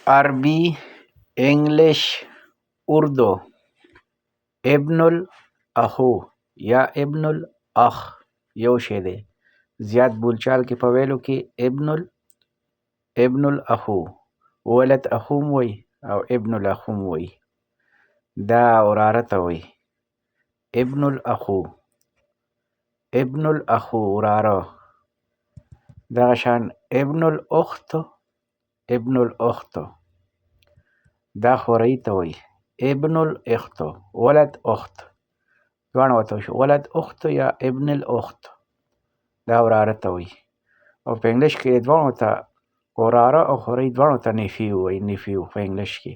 عربي، انګلیش، اردو. ابن الاخو یا ابن الاخ یو شی دی. زیات بولچال کې په ویلو کې ابن الاخو، ولد اخوم وی او ابن الاخوم وی. دا وراره ته وی ابن الاخو. ابن الاخو وراره. دغه شان ابن الاخت، ابن الاخت دا خورۍ ته وی. ابن الاخت ولد اخت دواړه ورته وشو. ولد اخت یا ابن الاخت دا وراره ته وی. او په انګلیش کې دواړو ته وراره او خورۍ دواړو ته نیفیو وی. نیفیو په انګلیش کې.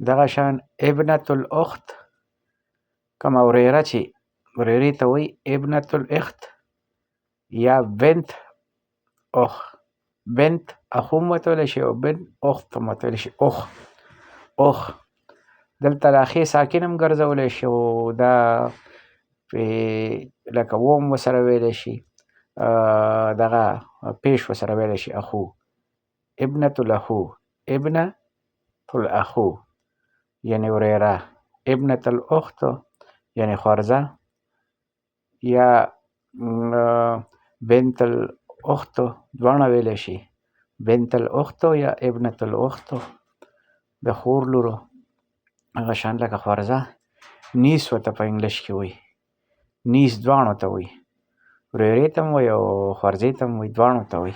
دغه شان ابنة الاخت کومه وريره چې وريرې ته وی ابنة الاخت یا بنت اخ. بنت اخوم ورته ویلی شي او بنت اخت هم ورته ویلی شي. اخ دلته د اخې ساکن هم ګرځولی شي او دا لکه وم ورسره ویلی شي، دغه پیش ورسره ویلی شي اخو. ابنة الاخو، ابنة الاخو یعنې وريره. ابنة الاخت یعنې خورزه یا بنت الاخت دواړه ویلی شي. بنت الاخت یا ابنة الاخت د خور لورو. هغه شان لکه خورزه نیس ورته په انګلیش کې وی. نیس دواړو ته وی. وريرې ته هم وی او خورزې ته هم وی، دواړو ته وی.